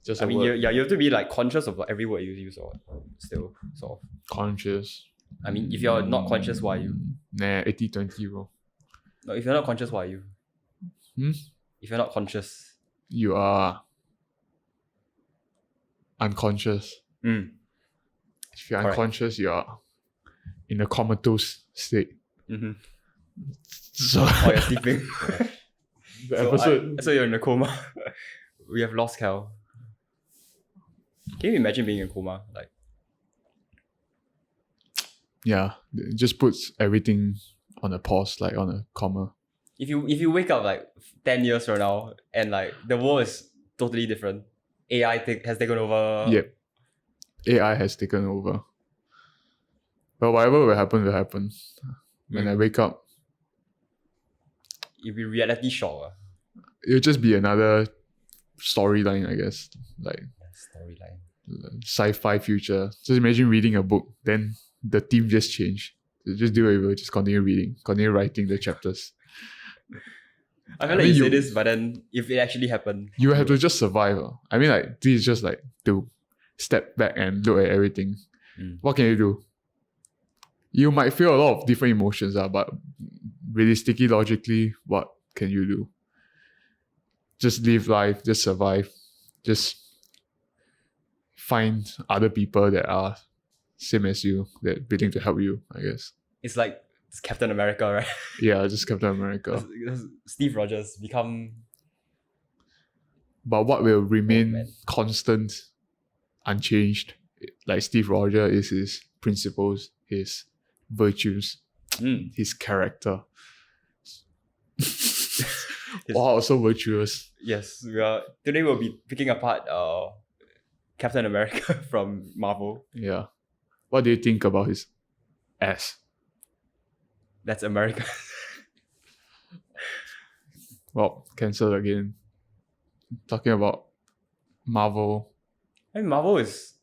Just I a mean, word. you have to be like conscious of every word you use, or still sort of. Conscious. I mean, if you're not conscious, why are you? Nah, 80-20 rule. No, if you're not conscious, why are you? If you're not conscious, You are unconscious. If you're Correct. unconscious, you are in a comatose state. Mm-hmm. So Or you're sleeping. the episode. So you're in a coma. We have lost Cal. Can you imagine being in a coma? Like, Yeah, it just puts everything on a pause, like on a comma. if you wake up like 10 years from now and like the world is totally different, AI has taken over. Yep. AI has taken over. But whatever will happen, will happen. When I wake up, It'll be reality shock. it'll just be another storyline, I guess. Like Storyline. sci-fi future. Just imagine reading a book, then the theme just changed. So just do it, just continue reading, continue writing the chapters. I feel like you say this, but then if it actually happened, You have to just survive. I mean, like, this is just like to step back and look at everything. What can you do? You might feel a lot of different emotions, but realistically, logically, what can you do? Just live life, just survive, just find other people that are same as you, that willing to help you, I guess. it's like it's Captain America, right? Yeah, just Captain America. Steve Rogers become. But what will Oh, remain man. constant, unchanged, like Steve Rogers, is his principles, his virtues, his character. Wow, so virtuous. Yes, today we'll be picking apart Captain America from Marvel. Yeah. What do you think about his ass? That's America. Well, cancelled again. Talking about Marvel. I mean, Marvel is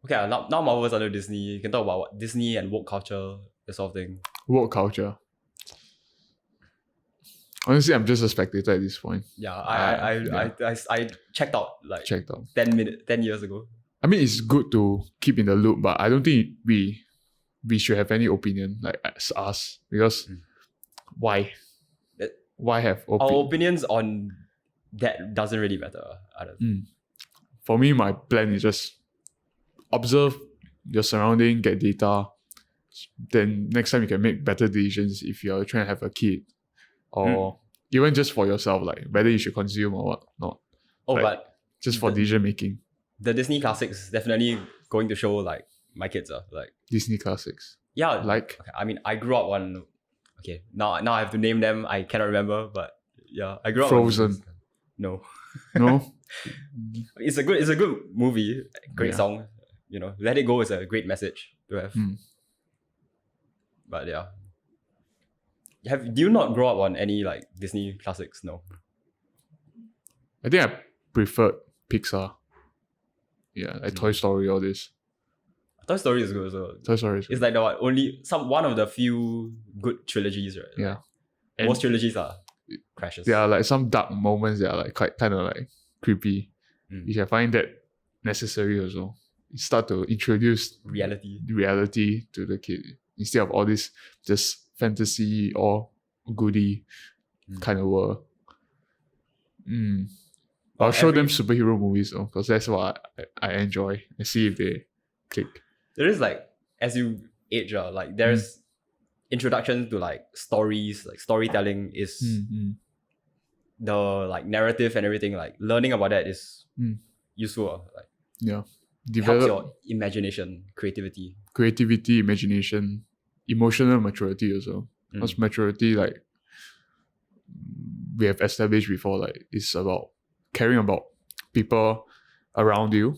okay. Now Marvel is under Disney. You can talk about what Disney and woke culture, that sort of thing. Woke culture. Honestly, I'm just a spectator at this point. Yeah, I checked out like Checked out. 10 years ago. I mean, it's good to keep in the loop, but I don't think we should have any opinion, like as us, because why? Why have Our opinions on that doesn't really matter. For me, my plan is just observe your surrounding, get data. Then next time you can make better decisions if you're trying to have a kid, or even just for yourself, like whether you should consume or what not. Oh, Like, but just for decision making. the Disney classics definitely going to show like my kids are like Disney classics. yeah. Like Okay, I mean, I grew up on. Okay, now I have to name them. I cannot remember, but yeah, I grew up Frozen. on. No, No? it's a good movie, great Yeah. song. You know, Let It Go is a great message to have. But yeah, do you not grow up on any like Disney classics? No. I think I preferred Pixar. Yeah, like Toy Story, all this. Toy Story is good as well. Toy Story is It's like one of the few good trilogies, right? yeah. Like, And most trilogies are crashes. there are like some dark moments that are like quite kind of like creepy. Which I find that necessary also. You start to introduce reality to the kid instead of all this just fantasy or goody kind of world. I'll show them superhero movies though, because that's what I enjoy, and see if they click. There is like, as you age, like there's introduction to like stories, like storytelling is the like narrative and everything. Like learning about that is useful. Like Yeah. it helps Develop your imagination, creativity. creativity, imagination, emotional maturity also. Because maturity, like we have established before, like it's about caring about people around you,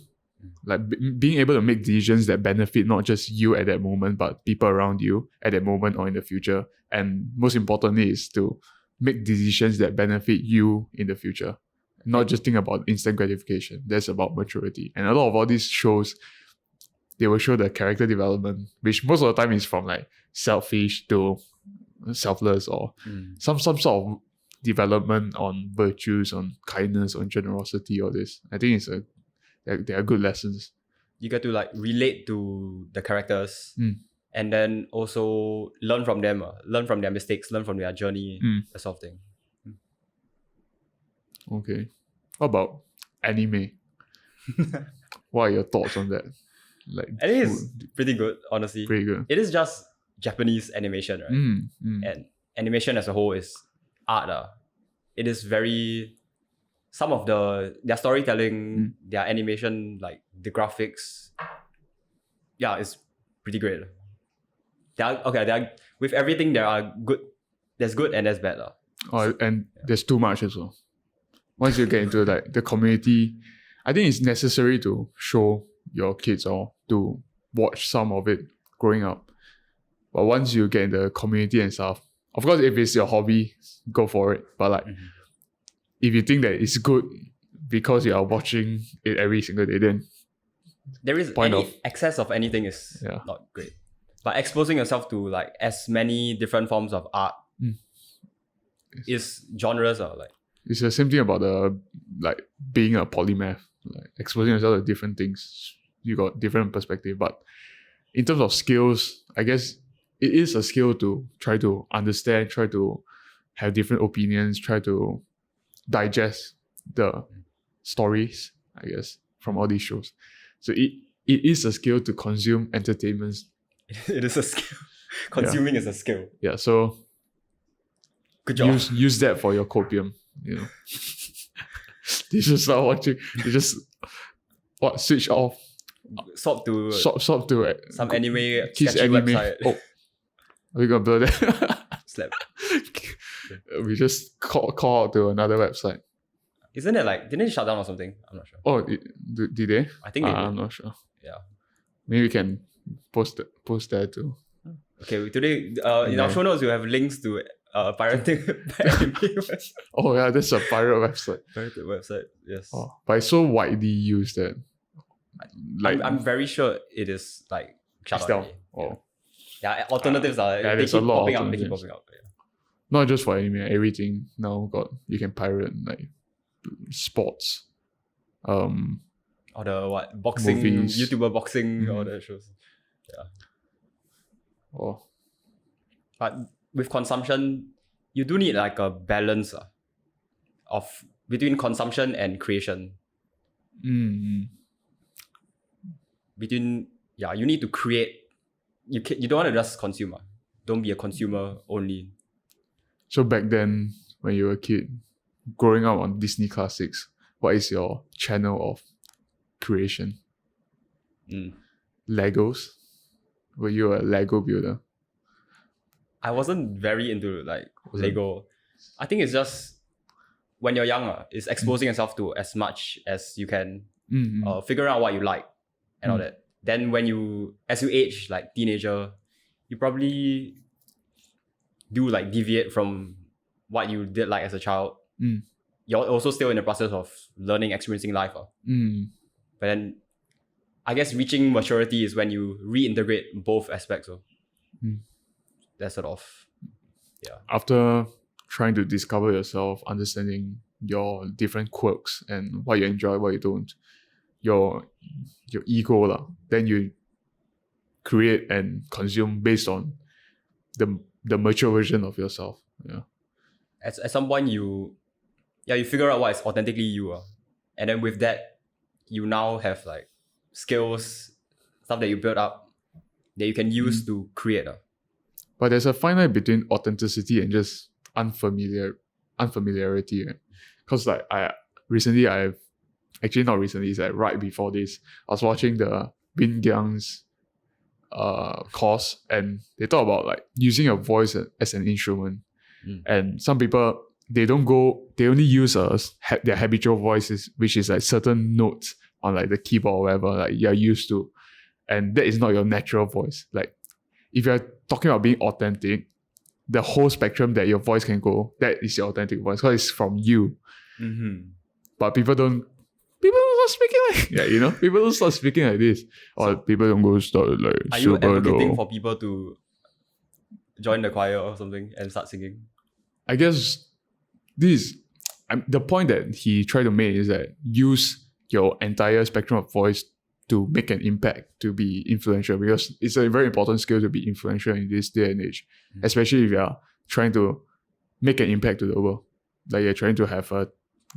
like being able to make decisions that benefit not just you at that moment, but people around you at that moment or in the future. And most importantly is to make decisions that benefit you in the future. Not just think about instant gratification. That's about maturity. And a lot of all these shows, they will show the character development, which most of the time is from like selfish to selfless, or some sort of development on virtues, on kindness, on generosity, all this. I think it's a they are good lessons. You get to like relate to the characters, and then also learn from them, learn from their mistakes, learn from their journey, that sort of thing. Okay. What about anime? What are your thoughts on that? Like, It is pretty good, honestly. pretty good. It is just Japanese animation, right? And animation as a whole is art. It is very... Some of their storytelling, their animation, like the graphics, yeah, it's pretty great. With everything, there are good. There's good and there's bad. There's too much as well. Once you get into like the community, I think it's necessary to show your kids or to watch some of it growing up. But once you get in the community and stuff, of course, if it's your hobby, go for it. But like, if you think that it's good because you are watching it every single day, then there is excess of anything is not great. But exposing yourself to like as many different forms of art is genres like. It's the same thing about being a polymath, like exposing yourself to different things. You got different perspective, but in terms of skills, I guess it is a skill to try to understand, try to have different opinions, try to digest the stories, I guess, from all these shows. So it is a skill to consume entertainment. It is a skill. Consuming is a skill. Yeah, so good job. Use that for your copium, you know. You just start watching. You just switch off. Swap to some anime KissAnime website. Oh, are we gonna blur that? Slap. We just call out to another website. Isn't it like, didn't it shut down or something? I'm not sure. Oh, did they? I think they did. I'm not sure. Yeah. Maybe we can post there too. Okay, today in our show notes we have links to pirating anime website. Oh yeah, that's a pirate website. Pirated website, yes. Oh, but it's so widely used that I'm very sure it is like shut down. Oh. Yeah, alternatives are they keep popping up. They keep popping up. Yeah. Not just for anime, everything now you can pirate like sports, or the boxing movies. YouTuber boxing, all the shows. Yeah. Oh. But with consumption, you do need like a balance of between consumption and creation. Between you need to create. You don't want to just consume. Don't be a consumer only. So back then, when you were a kid, growing up on Disney classics, what is your channel of creation? Legos? Were you a Lego builder? I wasn't very into like Lego. I think it's just when you're young, it's exposing yourself to as much as you can, figure out what you like and all that. Then as you age, like teenager, you probably do like deviate from what you did like as a child. You're also still in the process of learning, experiencing life. But then I guess reaching maturity is when you reintegrate both aspects. That sort of, After trying to discover yourself, understanding your different quirks and what you enjoy, what you don't, your ego, then you create and consume based on the mature version of yourself. Yeah. At some point you figure out what is authentically you, and then with that you now have like skills, stuff that you build up that you can use to create. But there's a fine line between authenticity and just unfamiliarity. Because like it's like right before this, I was watching the Bin Gyang's course, and they talk about like using your voice as an instrument. And some people, they only use their habitual voices, which is like certain notes on like the keyboard or whatever like you're used to, and that is not your natural voice. Like if you're talking about being authentic, the whole spectrum that your voice can go, that is your authentic voice because it's from you. But people don't start speaking like people don't start speaking like this, or people don't go start like. Are you advocating for people to join the choir or something and start singing? I guess the point that he tried to make is that use your entire spectrum of voice to make an impact, to be influential, because it's a very important skill to be influential in this day and age, especially if you are trying to make an impact to the world. Like you're trying to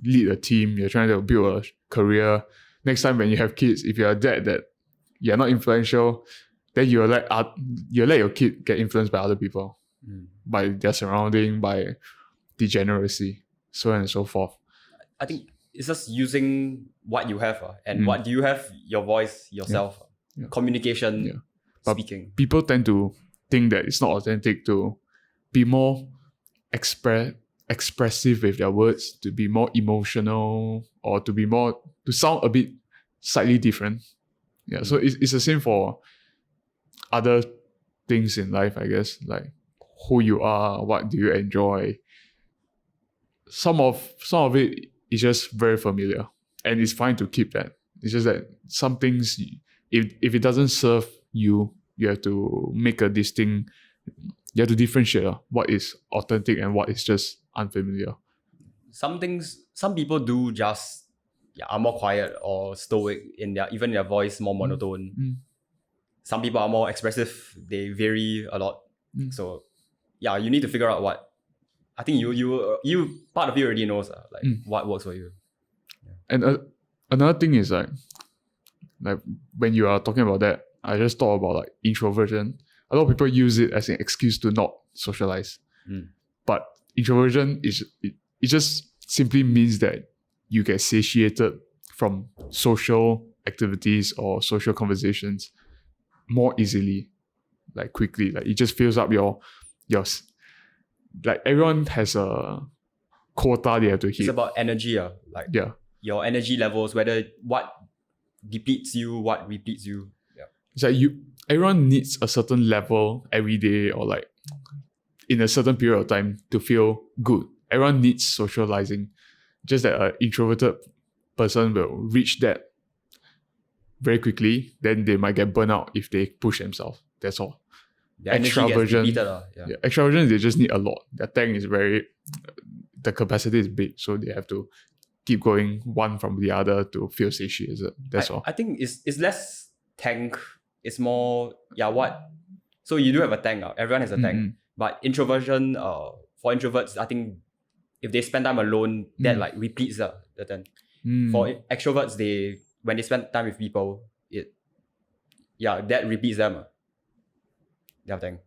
lead a team, you're trying to build a career. Next time when you have kids, if you are that you're not influential, then you'll let your kid get influenced by other people, by their surrounding, by degeneracy, so on and so forth. I think it's just using what you have, and what do you have? Your voice, yourself, communication, speaking. People tend to think that it's not authentic to be more expressive with their words, to be more emotional, or to sound a bit slightly different. Yeah, so it's the same for other things in life, I guess, like who you are, what do you enjoy. Some of it is just very familiar, and it's fine to keep that. It's just that some things, if it doesn't serve you, you have to make a distinct. You have to differentiate what is authentic and what is just unfamiliar. Some people do just are more quiet or stoic in their voice, more monotone. Some people are more expressive. They vary a lot. So you need to figure out what. I think you part of you already knows what works for you. And another thing is like when you are talking about that, I just thought about like introversion. A lot of people use it as an excuse to not socialize. But introversion it just simply means that you get satiated from social activities or social conversations more easily, like quickly. Like it just fills up your like everyone has a quota they have to hit. It's about energy, your energy levels, whether what depletes you, what repletes you. It's like everyone needs a certain level every day, or like in a certain period of time to feel good. Everyone needs socializing. Just that an introverted person will reach that very quickly, then they might get burnt out if they push themselves. That's all. The energy gets depleted, extroversion, they just need a lot. Their tank is the capacity is big, so they have to keep going one from the other to feel satiated. That's all. I think it's less tank. It's more what. So you do have a tank. Everyone has a tank. But introversion, for introverts, I think if they spend time alone, that like repletes the tank. For extroverts, when they spend time with people, that repeats them. Their tank.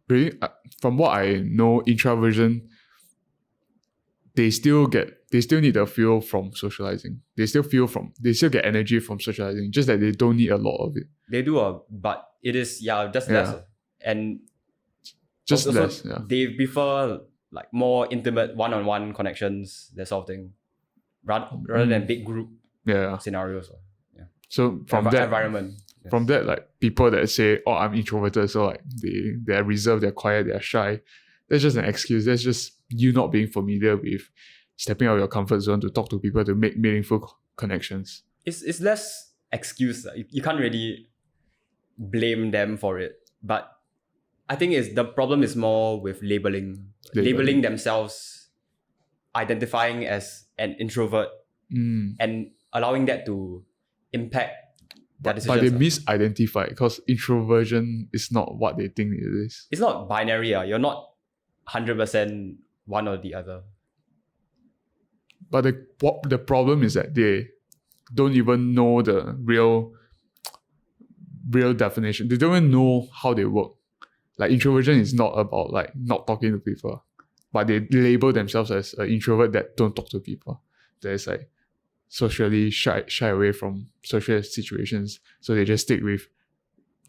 Really, from what I know, introversion, they still need the fuel from socializing. They still get energy from socializing. Just that they don't need a lot of it. They do, but it is just less, and just also, less. Yeah. They prefer like more intimate one-on-one connections, that sort of thing, rather than big group scenarios. So from that environment. From that, like people that say, "Oh, I'm introverted," so like they're reserved, they're quiet, they're shy. That's just an excuse. That's just you not being familiar with stepping out of your comfort zone to talk to people, to make meaningful connections. It's less excuse. You can't really blame them for it. But I think the problem is more with labeling themselves, identifying as an introvert, and allowing that to impact their decisions. But they misidentify, because introversion is not what they think it is. It's not binary. You're not 100% one or the other. But the problem is that they don't even know the real definition. They don't even know how they work. Like introversion is not about like not talking to people, but they label themselves as an introvert that don't talk to people. There's like socially shy away from social situations, so they just stick with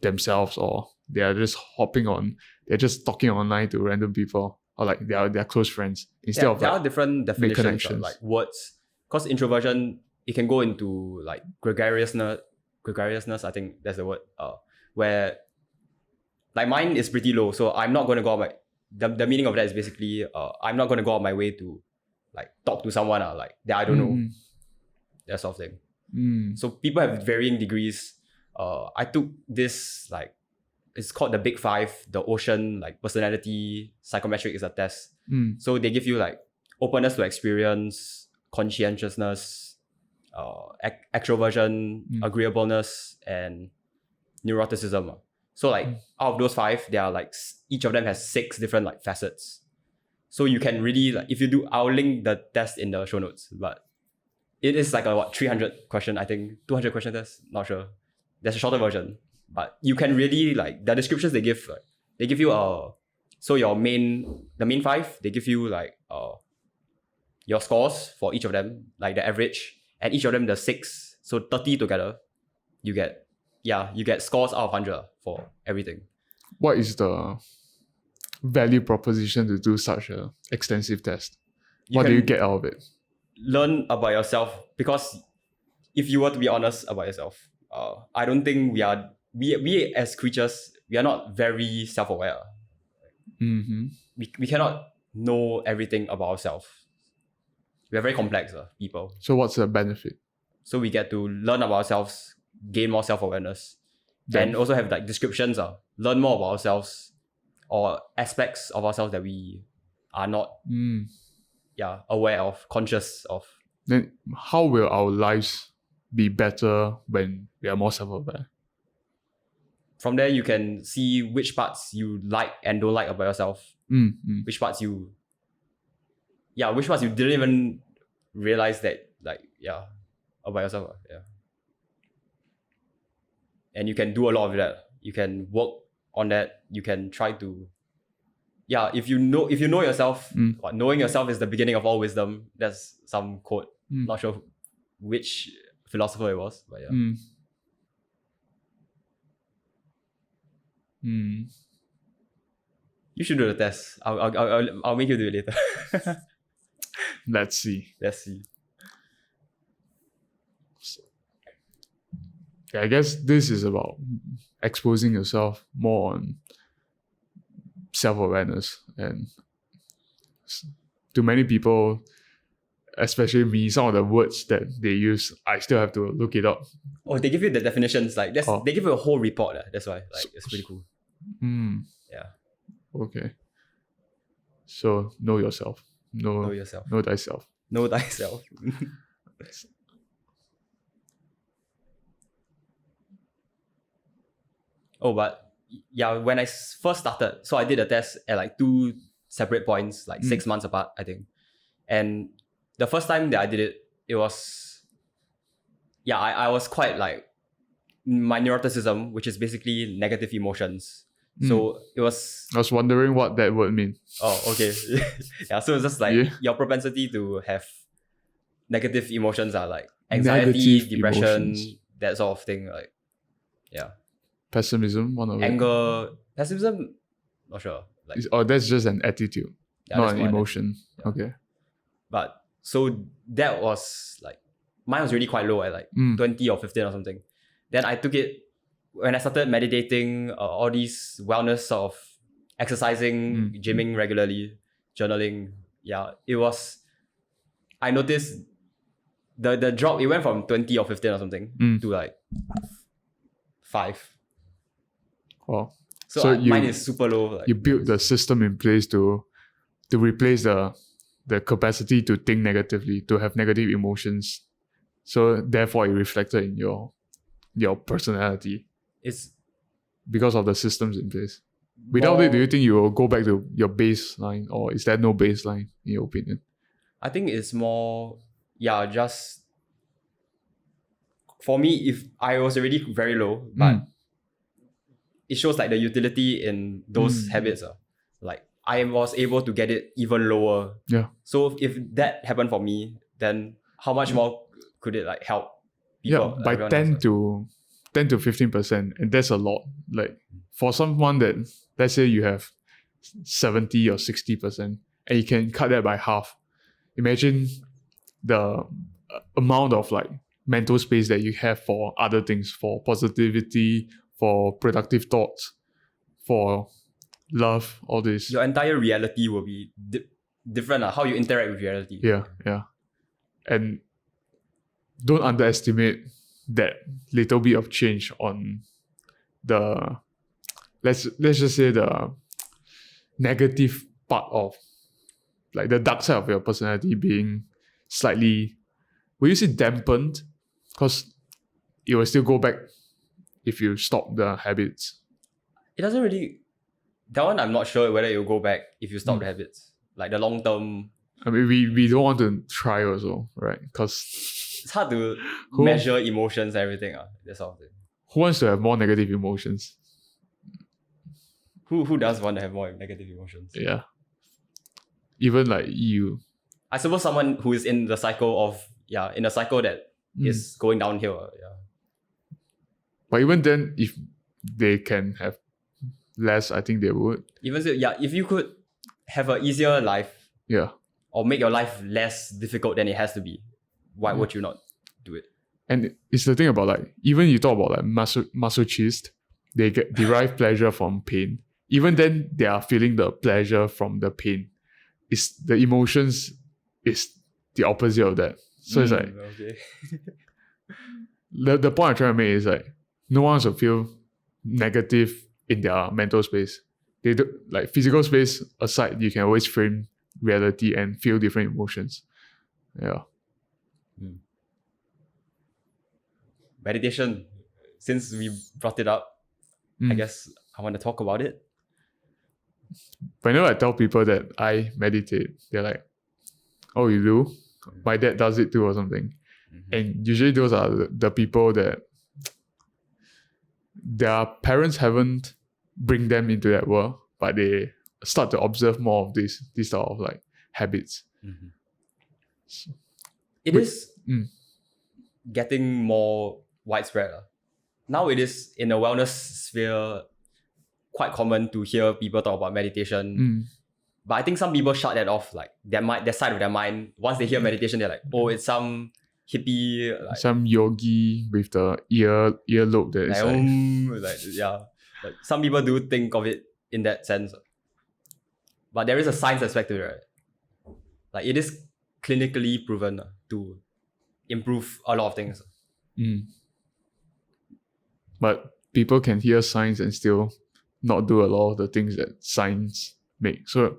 themselves, or they are just they're just talking online to random people, or like they're close friends instead of there are different definitions of like words, because introversion, it can go into like gregariousness, I think that's the word, where like mine is pretty low, so I'm not going to go out the meaning of that is basically I'm not going to go out my way to like talk to someone like that I don't know, that sort of thing. So people have varying degrees. I took this, like, it's called the Big Five, the Ocean, like personality psychometric is a test. So they give you like openness to experience, conscientiousness, extroversion, agreeableness, and neuroticism. So like out of those 5, there are like each of them has 6 different like facets. So you can really like, if you do, I'll link the test in the show notes, but it is like a 300 question, I think 200 question test, not sure. There's a shorter version, but you can really like the descriptions they give you so the main 5, they give you like your scores for each of them, like the average, and each of them the 6, so 30 together. You get scores out of 100 for everything. What is the value proposition to do such a extensive test? What do you get out of it? Learn about yourself, because if you were to be honest about yourself, I don't think we as creatures, we are not very self-aware. We cannot know everything about ourselves. We are very complex people. So what's the benefit? So we get to learn about ourselves, gain more self-awareness, and also have like descriptions, learn more about ourselves or aspects of ourselves that we are not aware of, conscious of. Then how will our lives be better when we are more self-aware? From there, you can see which parts you like and don't like about yourself. Which parts you didn't even realize that about yourself. And you can do a lot of that. You can work on that. You can try to if you know yourself, knowing yourself is the beginning of all wisdom. That's some quote. Not sure which philosopher it was, but You should do the test. I'll make you do it later. Let's see. I guess this is about exposing yourself more on self-awareness, and to many people, especially me, some of the words that they use, I still have to look it up. Oh, they give you the definitions, they give you a whole report. That's why it's pretty cool. Okay. So know yourself. Know thyself. Know thyself. Oh, but when I first started, so I did a test at like 2 separate points, like 6 months apart, I think. And the first time that I did it, it was, I was quite like, my neuroticism, which is basically negative emotions. So it was... I was wondering what that would mean. Oh, okay. So it's just like your propensity to have negative emotions are like anxiety, depression, that sort of thing. Pessimism, one of anger, pessimism, not sure. That's just an attitude, not an emotion. Okay. But so that was like, mine was really quite low at like 20 or 15 or something. Then I took it when I started meditating, all these wellness sort of exercising, gymming regularly, journaling. It was, I noticed the drop, it went from 20 or 15 or something to like 5. Wow. So mine is super low. You built the system in place to replace the capacity to think negatively, to have negative emotions. So therefore it reflected in your personality. It's because of the systems in place. Without it, do you think you will go back to your baseline, or is there no baseline in your opinion? I think it's more, just for me, if I was already very low, but it shows like the utility in those habits. Like I was able to get it even lower. Yeah. So if that happened for me, then how much more could it like help people? By 10 to 15%, and that's a lot. Like for someone that, let's say you have 70 or 60%, and you can cut that by half. Imagine the amount of like mental space that you have for other things, for positivity, for productive thoughts, for love, all this. Your entire reality will be different. How you interact with reality. Yeah. And don't underestimate that little bit of change on the, let's just say, the negative part of, like the dark side of your personality being slightly, will you say dampened? Because it will still go back if you stop the habits. It doesn't really... That one, I'm not sure whether it will go back if you stop the habits. Like the long term... I mean, we don't want to try also, right? Because it's hard to measure emotions and everything. That sort of thing. Who wants to have more negative emotions? Who does want to have more negative emotions? Yeah. Even like you. I suppose someone who is in the cycle of, in a cycle that is going downhill. But even then, if they can have less, I think they would. Even so, if you could have an easier life, or make your life less difficult than it has to be, why would you not do it? And it's the thing about like, even you talk about like masochist, they derive pleasure from pain. Even then, they are feeling the pleasure from the pain. It's the emotions is the opposite of that. So it's like, okay. the point I'm trying to make is like, no one wants to feel negative in their mental space. They do, like physical space aside, you can always frame reality and feel different emotions. Yeah. Meditation, since we brought it up, I guess I want to talk about it. Whenever I tell people that I meditate, they're like, oh, you do? My dad does it too or something. And usually those are the people that their parents haven't bring them into that world, but they start to observe more of this sort of like habits. So, it is getting more widespread. Now it is in the wellness sphere quite common to hear people talk about meditation. But I think some people shut that off, like their side of their mind. Once they hear meditation, they're like, oh, it's some hippie, like, some yogi with the earlobe that is like some people do think of it in that sense. But there is a science aspect to it, right? Like it is clinically proven to improve a lot of things. But people can hear science and still not do a lot of the things that science make. So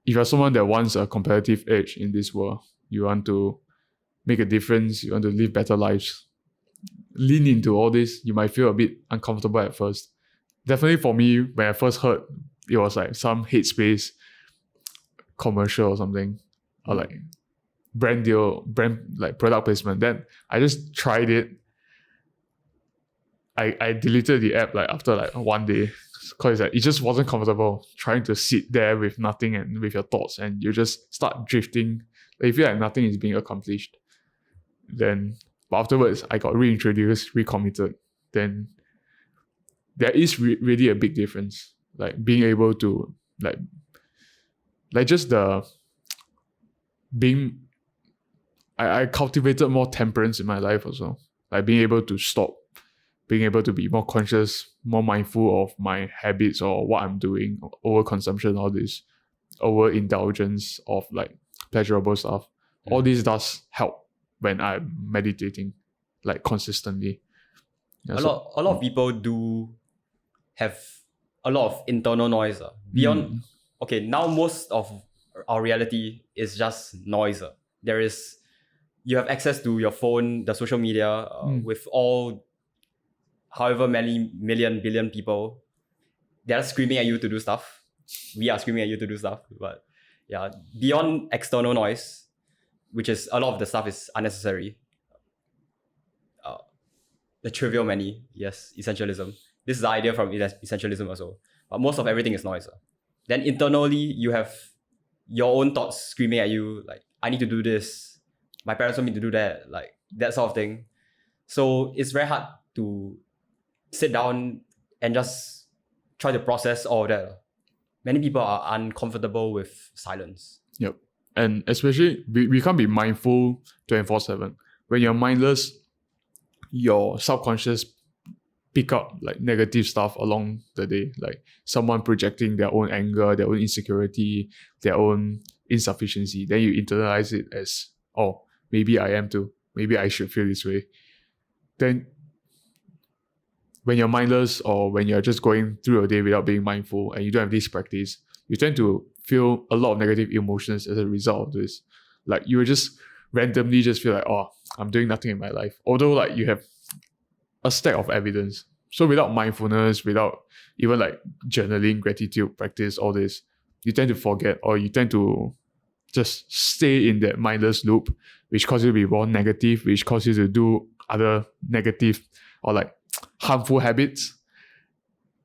if you're someone that wants a competitive edge in this world, you want to make a difference, you want to live better lives, lean into all this, you might feel a bit uncomfortable at first. Definitely for me, when I first heard, it was like some headspace commercial or something, or like brand like product placement. Then I just tried it. I deleted the app like after like one day, because like, it just wasn't comfortable trying to sit there with nothing and with your thoughts, and you just start drifting. Like, you feel like nothing is being accomplished. Then, but afterwards, I got reintroduced, recommitted. Then there is really a big difference. Like being able to like just the being. I cultivated more temperance in my life also. Like being able to stop, being able to be more conscious, more mindful of my habits or what I'm doing, overconsumption, all this, overindulgence of like pleasurable stuff. All this does help when I'm meditating, like consistently. Yeah, a lot of people do have a lot of internal noise. Beyond, okay, now most of our reality is just noise. You have access to your phone, the social media, with all however many billion people. They're screaming at you to do stuff. We are screaming at you to do stuff. But yeah, beyond external noise, which is a lot of the stuff is unnecessary. The trivial many, yes, essentialism. This is the idea from essentialism also. But most of everything is noise. Then internally, you have your own thoughts screaming at you, like, I need to do this. My parents want me to do that, like that sort of thing. So it's very hard to sit down and just try to process all of that. Many people are uncomfortable with silence. Yep. And especially, we can't be mindful 24/7. When you're mindless, your subconscious pick up like negative stuff along the day, like someone projecting their own anger, their own insecurity, their own insufficiency. Then you internalize it as, oh, maybe I am too. Maybe I should feel this way. Then when you're mindless or when you're just going through your day without being mindful and you don't have this practice, you tend to feel a lot of negative emotions as a result of this. Like you will just randomly just feel like, oh, I'm doing nothing in my life. Although like you have a stack of evidence. So without mindfulness, without even like journaling, gratitude, practice, all this, you tend to forget, or you tend to just stay in that mindless loop, which causes you to be more negative, which causes you to do other negative or like harmful habits.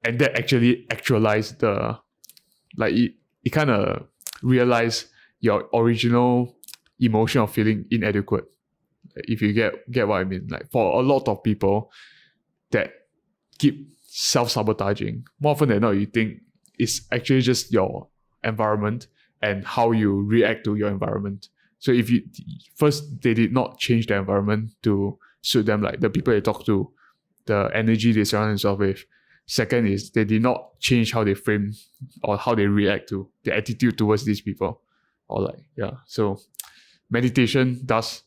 And that actually actualize it kind of realize your original emotion of feeling inadequate. If you get what I mean. Like for a lot of people that keep self-sabotaging, more often than not, you think it's actually just your environment and how you react to your environment. So if you first, they did not change the environment to suit them, like the people they talk to, the energy they surround themselves with. Second is they did not change how they frame or how they react to the attitude towards these people. Or like, yeah. So meditation does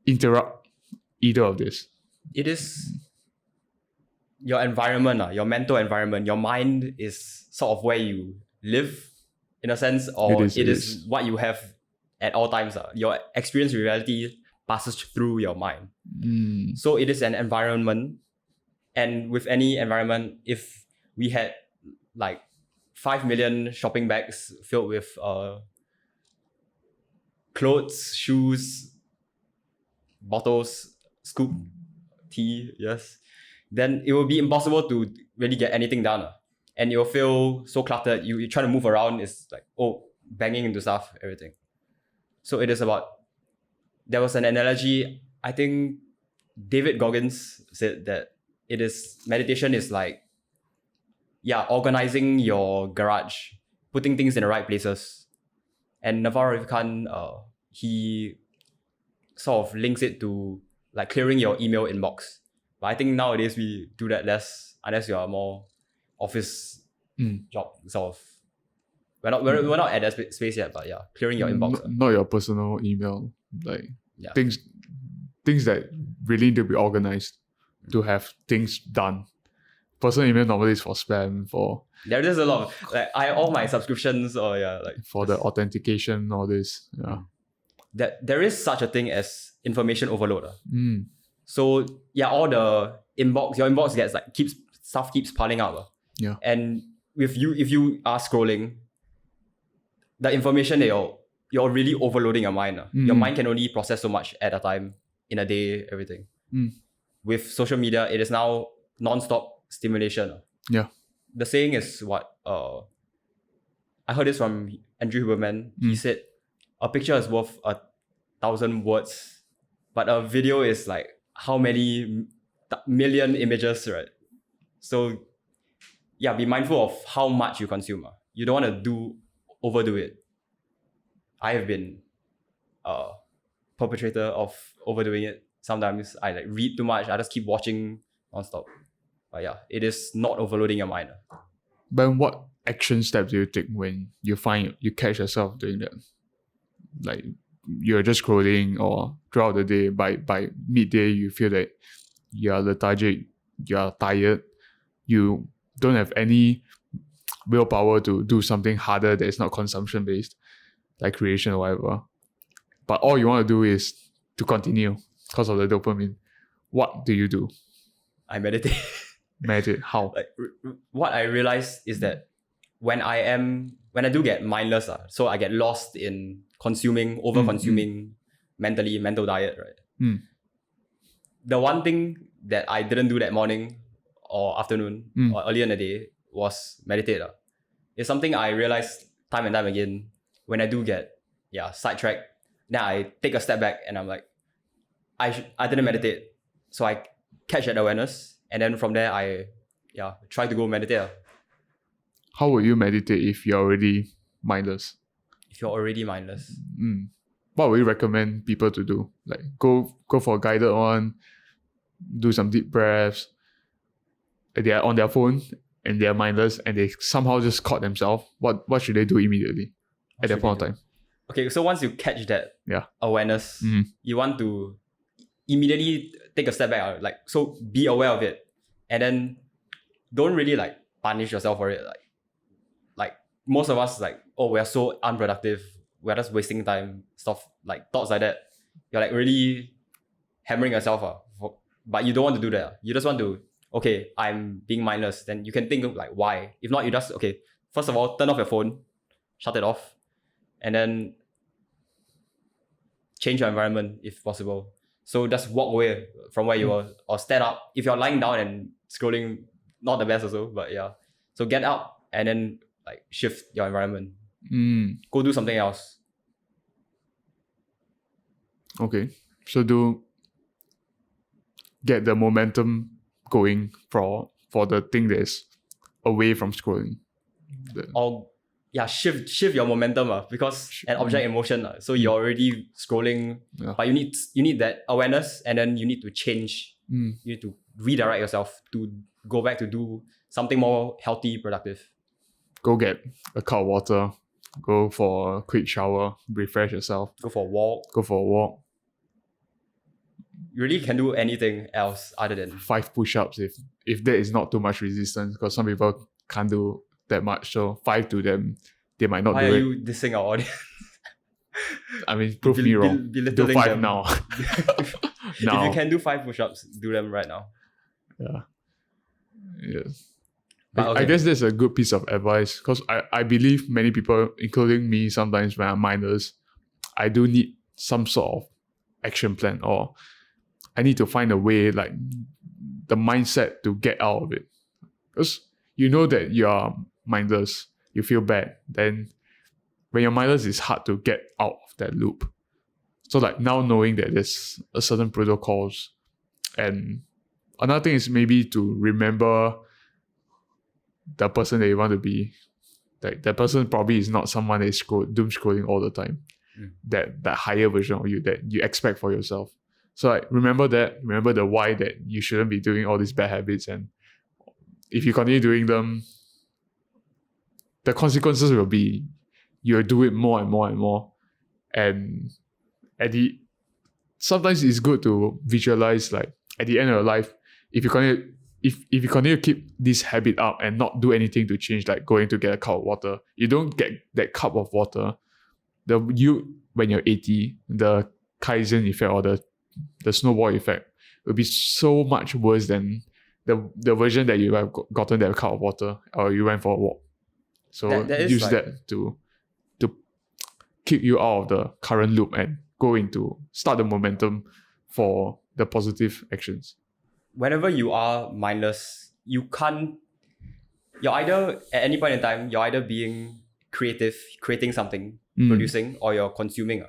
interrupt either of this. It is your environment, your mental environment. Your mind is sort of where you live, in a sense, or it is what you have at all times. Your experience with reality passes through your mind. So it is an environment. And with any environment, if we had like 5 million shopping bags filled with clothes, shoes, bottles, scoop, tea, yes, then it will be impossible to really get anything done. And you'll feel so cluttered. You try to move around, it's like, banging into stuff, everything. So it is about, there was an analogy, I think David Goggins said that meditation is like, organizing your garage, putting things in the right places. And Naval Ravikant, he sort of links it to like clearing your email inbox. But I think nowadays we do that less, unless you are more office job sort of. We're not at that space yet, but clearing your inbox. Not your personal email, like things that really need to be organized to have things done. Personal email normally is for spam, for there is a lot of, like all my subscriptions for the authentication, all this. That there is such a thing as information overload. So all the inbox, your inbox gets like stuff keeps piling up. And if you are scrolling, the information that you're really overloading your mind. Your mind can only process so much at a time in a day, everything. With social media, it is now non-stop stimulation. The saying is what? I heard this from Andrew Huberman. He said, a picture is worth 1,000 words, but a video is like how many million images, right? So be mindful of how much you consume. You don't want to overdo it. I have been a perpetrator of overdoing it. Sometimes I like read too much. I just keep watching nonstop. But it is not overloading your mind. But what action steps do you take when you find you catch yourself doing that? Like you're just scrolling, or throughout the day, by midday you feel that you're lethargic, you're tired, you don't have any willpower to do something harder that is not consumption based, like creation or whatever. But all you want to do is to continue because of the dopamine. What do you do? I meditate. Meditate? How? Like what I realized is that when I do get mindless, so I get lost in over-consuming mentally, mental diet, right? The one thing that I didn't do that morning or afternoon or earlier in the day was meditate. It's something I realized time and time again. When I do get sidetracked, then I take a step back and I'm like, I didn't meditate. So I catch that awareness, and then from there I try to go meditate. How will you meditate if you're already mindless? If you're already mindless, what would you recommend people to do? Like go for a guided one, do some deep breaths. They are on their phone and they are mindless and they somehow just caught themselves. What should they do immediately at that point of time? Okay, so once you catch that awareness, you want to immediately take a step back. So be aware of it, and then don't really like punish yourself for it. Like most of us, we are so unproductive, we're just wasting time, stuff like thoughts like that. You're like really hammering yourself, but you don't want to do that. You just want to, okay, I'm being mindless. Then you can think of like why. If not, you just, okay, first of all, turn off your phone, shut it off, and then change your environment if possible. So just walk away from where you were, or stand up. If you're lying down and scrolling, not the best also, but yeah. So get up and then like shift your environment. Go do something else. Okay. So get the momentum going for the thing that is away from scrolling. Or shift your momentum because an object in motion. So you're already scrolling, but you need that awareness, and then you need to change. You need to redirect yourself to go back to do something more healthy, productive. Go get a cup of water. Go for a quick shower. Refresh yourself. Go for a walk. You really can do anything else other than 5 push-ups if there is not too much resistance, because some people can't do that much. So 5 to them, they might not do it. Why are you dissing our audience? I mean, prove me wrong. Do 5 them. Now. Now. If you can do 5 push-ups, do them right now. Yeah. Yes. I guess that's a good piece of advice, because I believe many people, including me, sometimes when I'm mindless, I do need some sort of action plan, or I need to find a way, like the mindset to get out of it. Because you know that you are mindless, you feel bad. Then when you're mindless, it's hard to get out of that loop. So like now knowing that there's a certain protocols, and another thing is maybe to remember the person that you want to be. Like that person probably is not someone that is doom scrolling all the time. That higher version of you that you expect for yourself. So like remember the why that you shouldn't be doing all these bad habits, and if you continue doing them, the consequences will be you'll do it more and more and more. And sometimes it's good to visualize, like at the end of your life, if you continue to keep this habit up and not do anything to change, like going to get a cup of water, you don't get that cup of water. When you're 80, the Kaizen effect or the snowball effect will be so much worse than the version that you have gotten that cup of water or you went for a walk. So use that to kick you out of the current loop and start the momentum for the positive actions. Whenever you are mindless, you're either at any point in time, you're either being creative, creating something, producing, or you're consuming.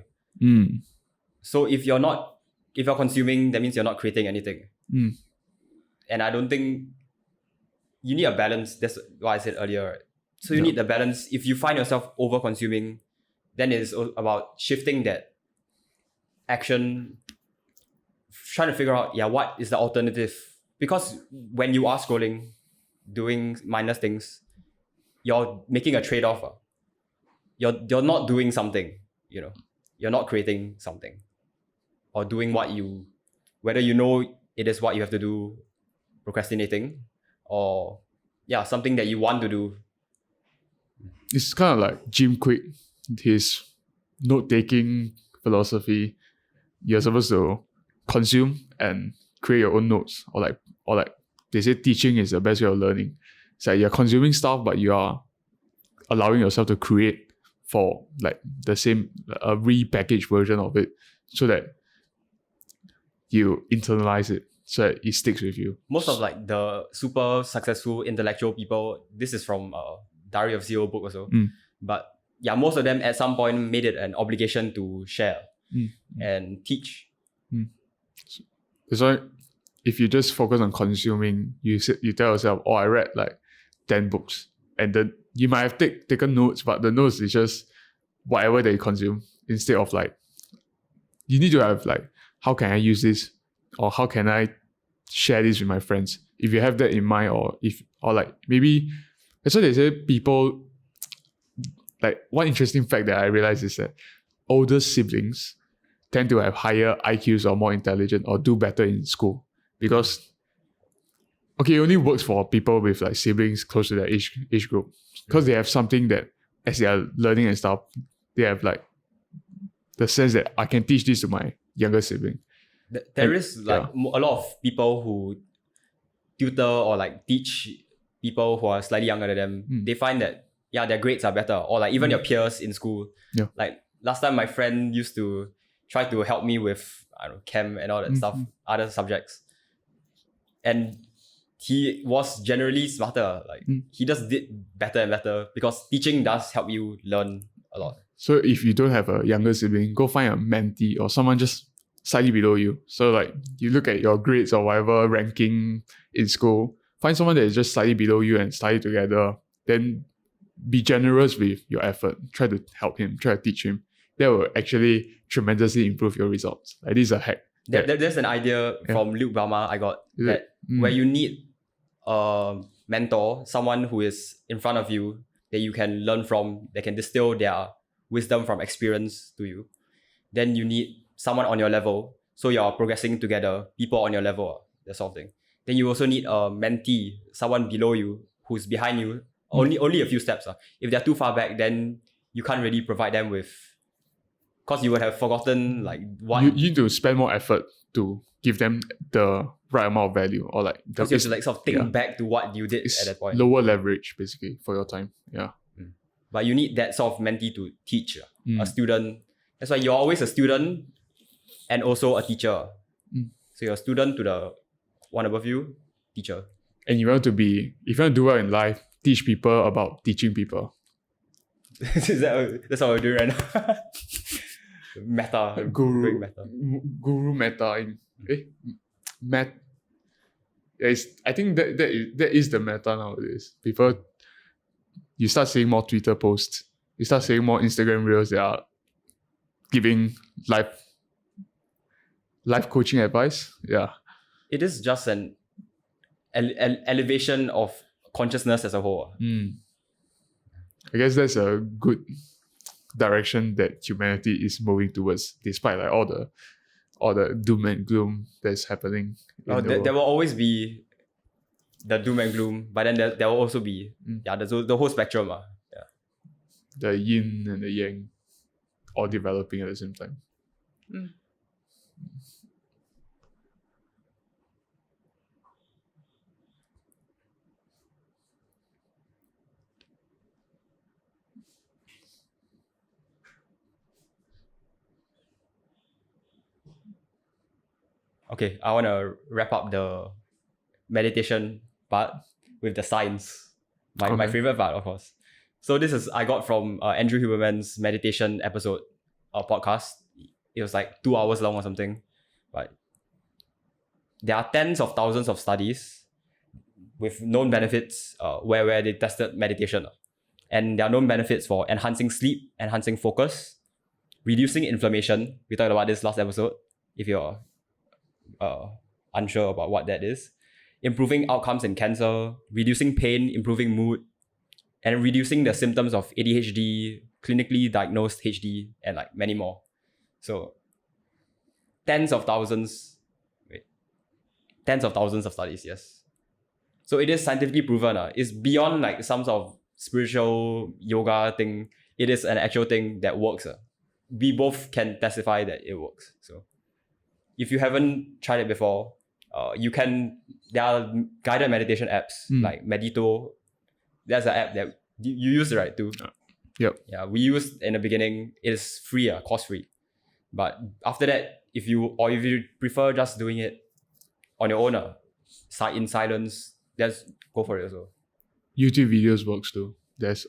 So if you're consuming, that means you're not creating anything. And I don't think you need a balance. That's what I said earlier. Right? So you need the balance. If you find yourself over consuming, then it's about shifting that action, trying to figure out, what is the alternative? Because when you are scrolling, doing mindless things, you're making a trade-off. You're not doing something, you're not creating something or doing whether it is what you have to do, procrastinating, or something that you want to do. It's kind of like Jim Quick, his note-taking philosophy. You're supposed to consume and create your own notes, or like they say teaching is the best way of learning. It's like you're consuming stuff, but you are allowing yourself to create for like the same a repackaged version of it, so that you internalize it, so that it sticks with you. Most of like the super successful intellectual people, this is from Diary of CEO book also, but most of them at some point made it an obligation to share and teach. So if you just focus on consuming, you tell yourself, I read like 10 books, and then you might have taken notes, but the notes is just whatever that you consume, instead of like, you need to have like, how can I use this, or how can I share this with my friends? If you have that in mind, or like maybe, that's why they say people, like one interesting fact that I realized is that older siblings tend to have higher IQs or more intelligent or do better in school, because it only works for people with like siblings close to their age group, because they have something that as they are learning and stuff, they have like the sense that I can teach this to my younger sibling. There is like a lot of people who tutor or like teach people who are slightly younger than them. They find that their grades are better, or like even your peers in school. Yeah. Like last time my friend used to try to help me with chem and all that stuff, other subjects. And he was generally smarter. Like he just did better and better because teaching does help you learn a lot. So if you don't have a younger sibling, go find a mentee or someone just slightly below you. So like you look at your grades or whatever ranking in school, find someone that is just slightly below you and study together. Then be generous with your effort. Try to help him, try to teach him. That will actually tremendously improve your results. Like this is a hack. There's an idea from Luke Belmar I got where you need a mentor, someone who is in front of you that you can learn from, that can distill their wisdom from experience to you. Then you need someone on your level, so you're progressing together, people on your level, that sort of thing. Then you also need a mentee, someone below you who's behind you, only a few steps. If they're too far back, then you can't really provide them with, because you would have forgotten like what you need to spend more effort to give them the right amount of value, or like because you have to like sort of think back to what you did at that point. Lower leverage basically for your time. But you need that sort of mentee to teach a student. That's why you're always a student and also a teacher. So you're a student to the one above you, teacher. And if you want to do well in life, teach people about teaching people. That's what we're doing right now. Meta. Guru meta. Guru meta. I think that is the meta nowadays. People, you start seeing more Twitter posts. You start seeing more Instagram reels that are giving life coaching advice. Yeah. It is just an elevation of consciousness as a whole. I guess that's a good direction that humanity is moving towards, despite like all the doom and gloom that's happening. There will always be the doom and gloom, but then there will also be the whole spectrum. The yin and the yang all developing at the same time. Okay, I want to wrap up the meditation part with the science. My favorite part, of course. So this I got from Andrew Huberman's meditation episode podcast. It was like 2 hours long or something. But there are tens of thousands of studies with known benefits where they tested meditation. And there are known benefits for enhancing sleep, enhancing focus, reducing inflammation. We talked about this last episode, if you're unsure about what that is. Improving outcomes in cancer, reducing pain, improving mood, and reducing the symptoms of ADHD, clinically diagnosed HD, and like many more. So tens of thousands of studies, yes. So it is scientifically proven. It's beyond like some sort of spiritual yoga thing. It is an actual thing that works. We both can testify that it works. So if you haven't tried it before, there are guided meditation apps like Medito. That's an app that you use, right, too? Yep. Yeah, we used in the beginning. It's free, cost free. But after that, if you prefer just doing it on your own, in silence, just go for it as well. YouTube videos works too. There's